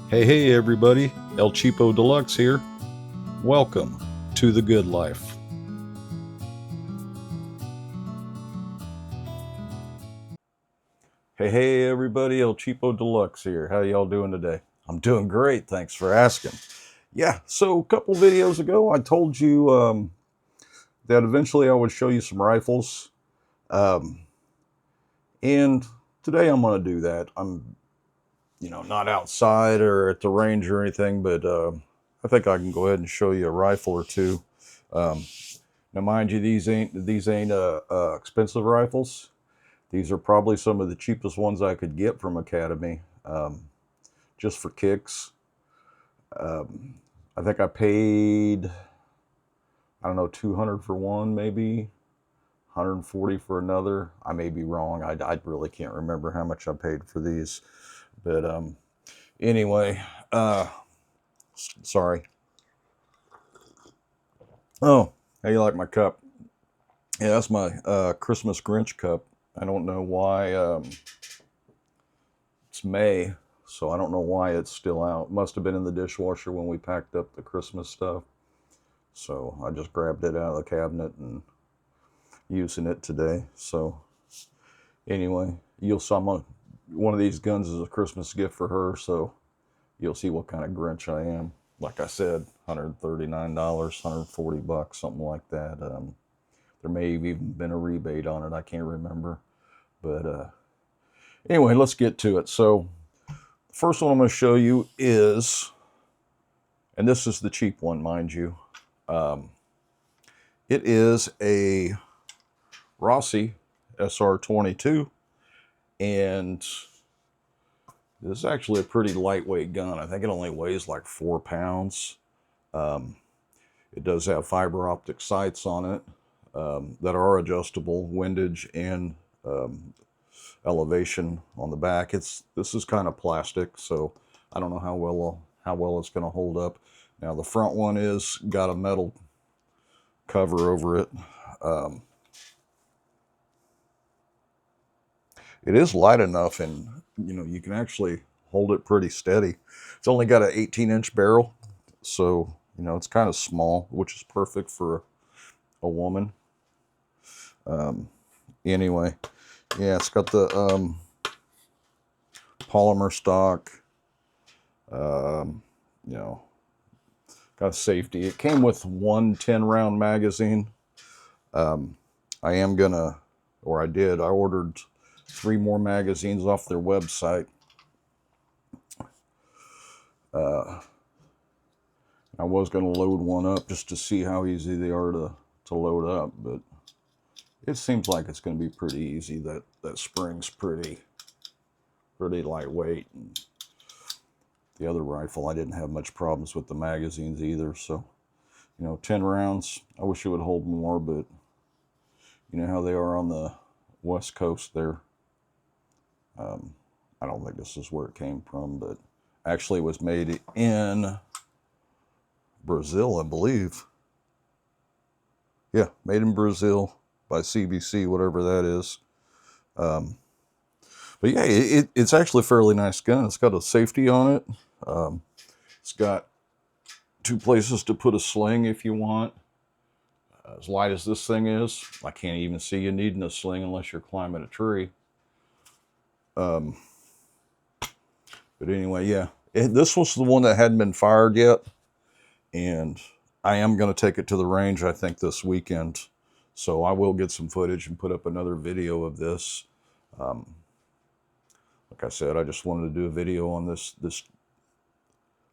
Hey everybody, El Cheapo Deluxe here. Welcome to the good life. Hey everybody, El Cheapo Deluxe here. How y'all doing today? I'm doing great, thanks for asking. Yeah, so a couple videos ago I told you that eventually I would show you some rifles. And today I'm going to do that. I'm not outside or at the range or anything, but I think I can go ahead and show you a rifle or two. Now, mind you, these ain't expensive rifles. These are probably some of the cheapest ones I could get from Academy, just for kicks. I think I paid, I don't know, 200 for one, maybe 140 for another. I may be wrong. I really can't remember how much I paid for these, but anyway, sorry. Oh, how you like my cup? Yeah, that's my Christmas Grinch cup. I don't know why. It's May, so I don't know why it's still out. Must have been in the dishwasher when we packed up the Christmas stuff. So I just grabbed it out of the cabinet and using it today. So anyway, you'll see one of these guns is a Christmas gift for her. So you'll see what kind of Grinch I am. Like I said, $139, $140, something like that. There may have even been a rebate on it. I can't remember. But anyway, let's get to it. So the first one I'm going to show you is, and this is the cheap one, mind you. It is a Rossi SR22, and this is actually a pretty lightweight gun. I think it only weighs like 4 pounds. It does have fiber optic sights on it that are adjustable, windage and elevation on the back. This is kind of plastic, so I don't know how well it's going to hold up. Now the front one is got a metal cover over it. It is light enough, and you can actually hold it pretty steady. It's only got an 18-inch barrel, so it's kind of small, which is perfect for a woman. Anyway, yeah, it's got the polymer stock. Got safety. It came with one 10-round magazine. I ordered 3 more magazines off their website. I was going to load one up just to see how easy they are to load up, but it seems like it's going to be pretty easy. That spring's pretty lightweight. And the other rifle, I didn't have much problems with the magazines either. So, 10 rounds. I wish it would hold more, but you know how they are on the West Coast there. I don't think this is where it came from, but actually it was made in Brazil, I believe. Yeah, made in Brazil by CBC, whatever that is. But yeah, it's actually a fairly nice gun. It's got a safety on it. It's got 2 places to put a sling if you want. As light as this thing is, I can't even see you needing a sling unless you're climbing a tree. But anyway, yeah. This was the one that hadn't been fired yet. And I am going to take it to the range, I think, this weekend. So I will get some footage and put up another video of this. Like I said, I just wanted to do a video on this. I'm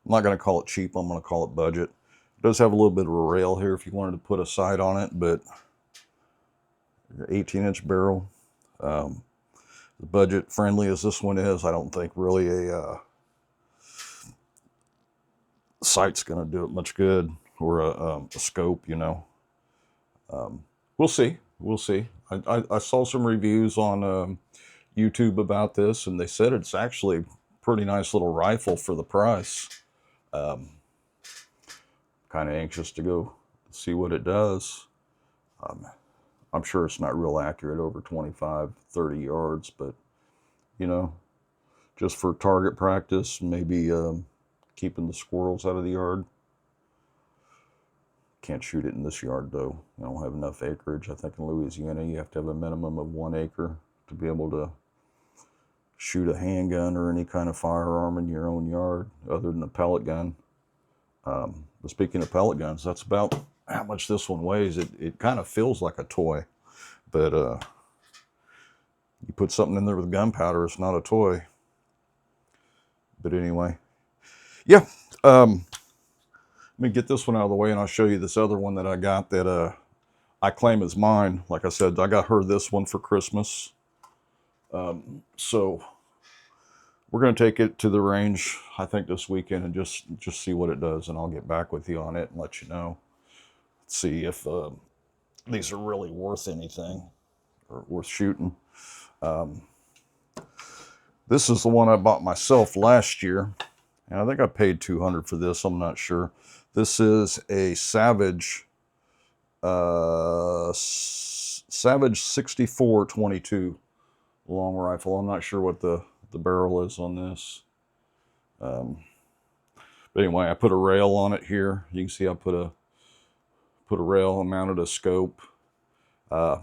not going to call it cheap. I'm going to call it budget. It does have a little bit of a rail here if you wanted to put a sight on it, but 18-inch barrel. As budget friendly as this one is, I don't think really a sight's going to do it much good, or a scope, We'll see. We'll see. I saw some reviews on YouTube about this, and they said it's actually a pretty nice little rifle for the price. Kind of anxious to go see what it does. I'm sure it's not real accurate over 25, 30 yards, but, just for target practice, maybe keeping the squirrels out of the yard. Can't shoot it in this yard though. I don't have enough acreage. I think in Louisiana you have to have a minimum of 1 acre to be able to shoot a handgun or any kind of firearm in your own yard other than a pellet gun. But speaking of pellet guns, that's about how much this one weighs. It kind of feels like a toy, but you put something in there with gunpowder, it's not a toy. But anyway, yeah. Let me get this one out of the way and I'll show you this other one that I got that I claim is mine. Like I said, I got her this one for Christmas. So we're going to take it to the range, I think, this weekend and just see what it does. And I'll get back with you on it and let you know. See if these are really worth anything or worth shooting. This is the one I bought myself last year. And I think I paid $200 for this. I'm not sure. This is a Savage 64-22 long rifle. I'm not sure what the barrel is on this. But anyway, I put a rail on it here. You can see I put a rail and mounted a scope. I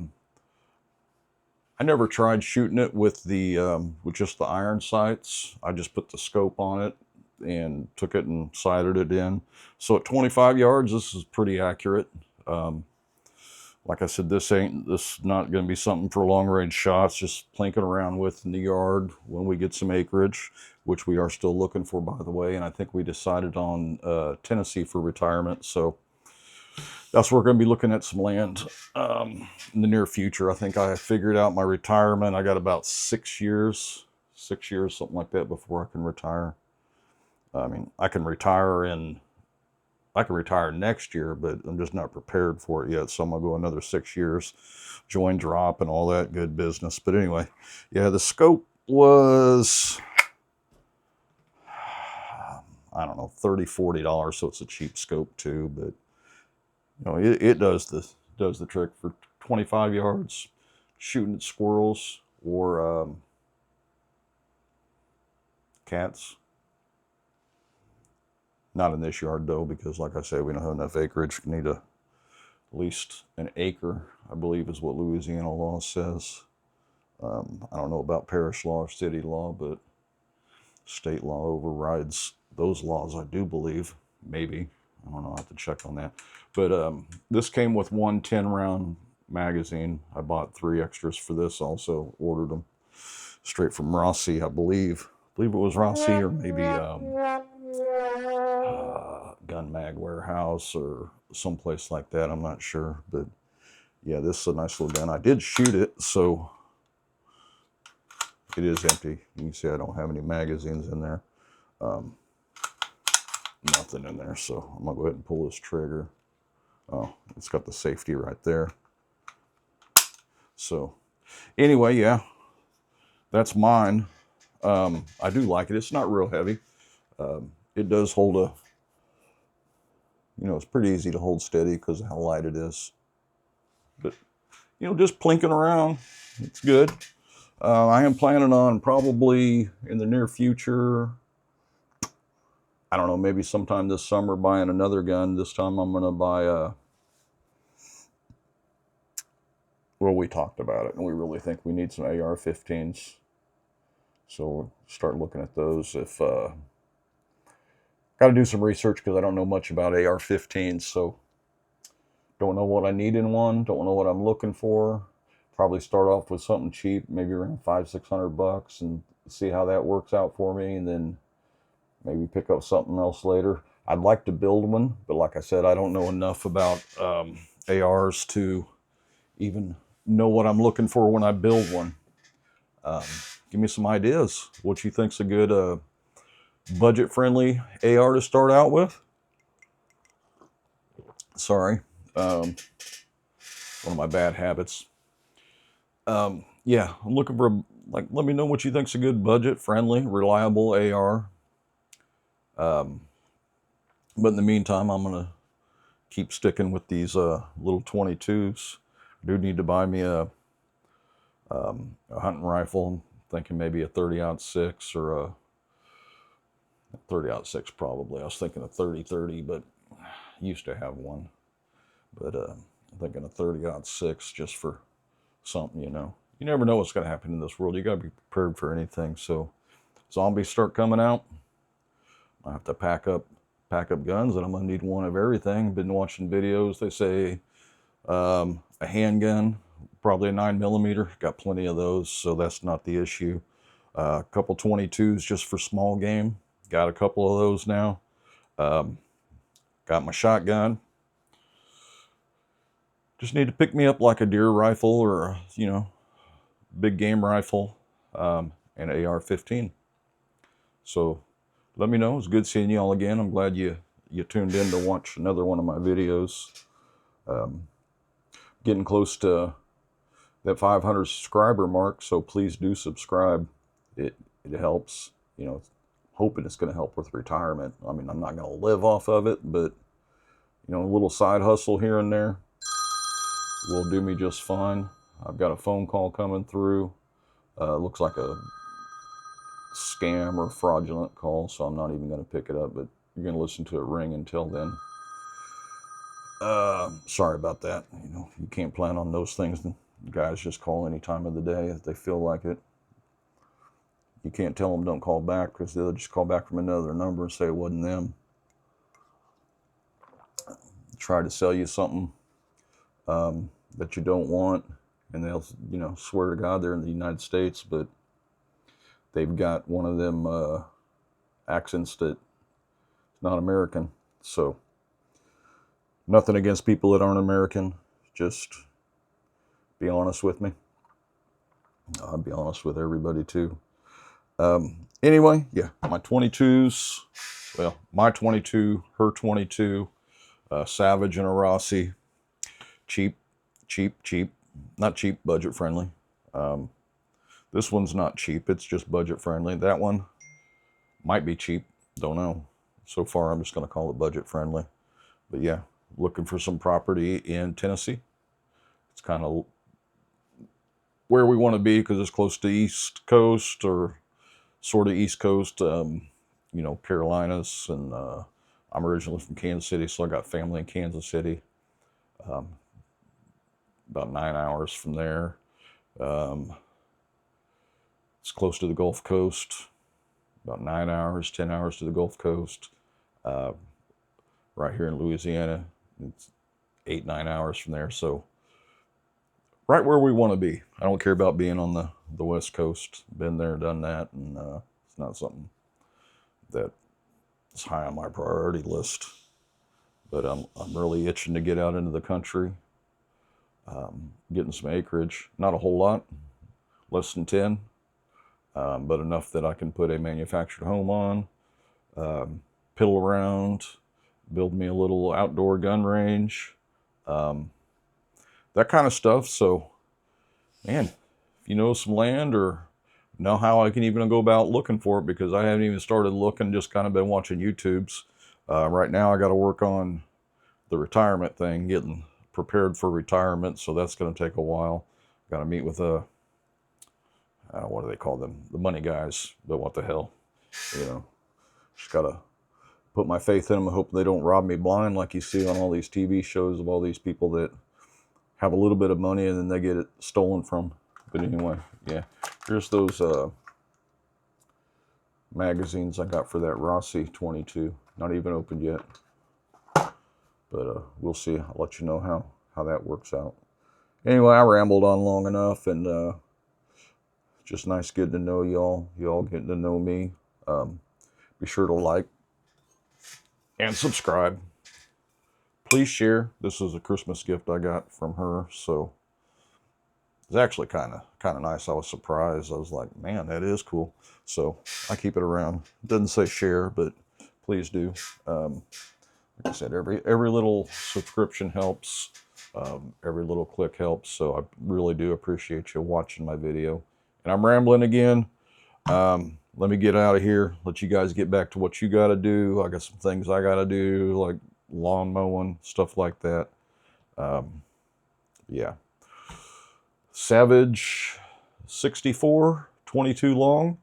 never tried shooting it with with just the iron sights. I just put the scope on it and took it and sighted it in. So at 25 yards, this is pretty accurate. Like I said, this is not going to be something for long range shots, just plinking around with in the yard when we get some acreage, which we are still looking for, by the way. And I think we decided on Tennessee for retirement. So that's where we're going to be looking at some land in the near future. I think I figured out my retirement. I got about 6 years, something like that, before I can retire. I mean, I can retire next year, but I'm just not prepared for it yet. So I'm going to go another 6 years, join drop and all that good business. But anyway, yeah, the scope was, I don't know, $30, $40. So it's a cheap scope too, but you know, it does the trick for 25 yards, shooting at squirrels or cats. Not in this yard though, because like I said, we don't have enough acreage. We need at least an acre, I believe is what Louisiana law says. I don't know about parish law or city law, but state law overrides those laws, I do believe. Maybe. I don't know, I'll have to check on that. But this came with one 10-round magazine. I bought 3 extras for this also, ordered them straight from Rossi, I believe. I believe it was Rossi or maybe Gun Mag Warehouse or someplace like that. I'm not sure. But yeah, this is a nice little gun. I did shoot it, so it is empty. You can see I don't have any magazines in there. Nothing in there, so I'm gonna go ahead and pull this trigger. Oh, it's got the safety right there. So anyway, yeah, that's mine. I do like it. It's not real heavy. It does hold it's pretty easy to hold steady because of how light it is. But just plinking around, it's good. I am planning on probably in the near future, I don't know, maybe sometime this summer buying another gun. This time I'm going to buy well, we talked about it and we really think we need some AR-15s. So we'll start looking at those. Got to do some research because I don't know much about AR-15s. So don't know what I need in one. Don't know what I'm looking for. Probably start off with something cheap, maybe around $500-600 and see how that works out for me. And then maybe pick up something else later. I'd like to build one, but like I said, I don't know enough about ARs to even know what I'm looking for when I build one. Give me some ideas. What you think's a good budget-friendly AR to start out with? Sorry, one of my bad habits. Yeah, I'm looking for let me know what you think's a good budget-friendly, reliable AR. But in the meantime, I'm going to keep sticking with these little 22s. I do need to buy me a hunting rifle. I'm thinking maybe a 30-06 or 30-06 probably. I was thinking of 30-30, but I used to have one. But I'm thinking of 30-06 just for something, you know. You never know what's going to happen in this world. You got to be prepared for anything. So zombies start coming out, I have to pack up guns, and I'm going to need one of everything. Been watching videos. They say a handgun, probably a 9mm. Got plenty of those, so that's not the issue. A couple 22s just for small game. Got a couple of those now. Got my shotgun. Just need to pick me up like a deer rifle or, you know, big game rifle, and an AR-15. So let me know. It's good seeing you all again. I'm glad you tuned in to watch another one of my videos. Getting close to that 500 subscriber mark, so please do subscribe. It helps. You know, hoping it's going to help with retirement. I mean, I'm not going to live off of it, but you know, a little side hustle here and there will do me just fine. I've got a phone call coming through. Looks like a scam or fraudulent call, so I'm not even going to pick it up, but you're going to listen to it ring until then. Sorry about that. You know, you can't plan on those things. Guys just call any time of the day if they feel like it. You can't tell them don't call back, because they'll just call back from another number and say it wasn't them. Try to sell you something that you don't want, and they'll, you know, swear to God they're in the United States, but they've got one of them accents that's not American. So nothing against people that aren't American. Just be honest with me. I'll be honest with everybody too. Anyway, yeah, my 22s. Well, my 22, her 22, Savage and a Rossi. Cheap. Not cheap, budget friendly. This one's not cheap. It's just budget friendly. That one might be cheap. Don't know. So far, I'm just going to call it budget friendly. But yeah, looking for some property in Tennessee. It's kind of where we want to be because it's close to East Coast, or sort of East Coast, you know, Carolinas. And I'm originally from Kansas City, so I got family in Kansas City. About 9 hours from there. It's close to the Gulf Coast. About 9 hours, 10 hours to the Gulf Coast. Right here in Louisiana, it's 8-9 hours from there. So right where we want to be. I don't care about being on the West Coast. Been there, done that, and it's not something that is high on my priority list. But I'm really itching to get out into the country. Getting some acreage. Not a whole lot, less than 10, but enough that I can put a manufactured home on, piddle around, build me a little outdoor gun range, that kind of stuff. So, man, if you know some land or know how I can even go about looking for it, because I haven't even started looking, just kind of been watching YouTubes. Right now I got to work on the retirement thing, getting prepared for retirement, so that's going to take a while. Got to meet with what do they call them? The money guys. But what the hell, you know? Just got to put my faith in them and hope they don't rob me blind, like you see on all these TV shows of all these people that have a little bit of money and then they get it stolen from. But anyway, yeah, here's those magazines I got for that Rossi 22. Not even opened yet. But we'll see. I'll let you know how that works out. Anyway, I rambled on long enough, and just nice getting to know y'all. Y'all getting to know me. Be sure to like and subscribe. Please share. This is a Christmas gift I got from her, so it's actually kind of nice. I was surprised. I was like, man, that is cool. So I keep it around. It doesn't say share, but please do. Like I said, every little subscription helps. Every little click helps. So I really do appreciate you watching my video. And I'm rambling again. Let me get out of here. Let you guys get back to what you got to do. I got some things I got to do, like lawn mowing, stuff like that. Yeah. Savage 64, 22 long,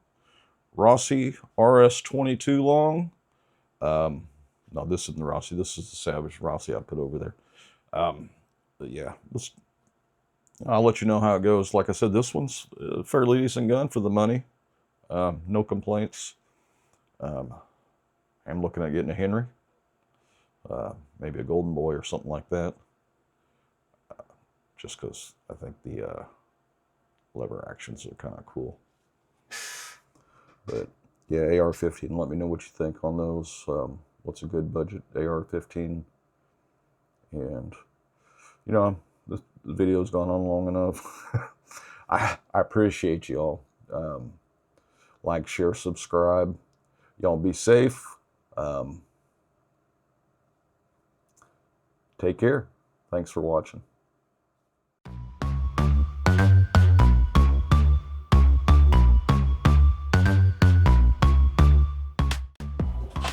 Rossi RS22 long. No, this isn't the Rossi. This is the Savage Rossi I put over there. But yeah, I'll let you know how it goes. Like I said, this one's a fairly decent gun for the money. No complaints. I'm looking at getting a Henry. Maybe a Golden Boy or something like that. Just because I think the lever actions are kind of cool. But yeah, AR-15, let me know what you think on those. What's a good budget AR-15? And, you know, this video's gone on long enough. I appreciate y'all. Like, share, subscribe. Y'all be safe. Take care. Thanks for watching.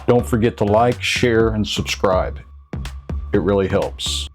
Don't forget to like, share, and subscribe. It really helps.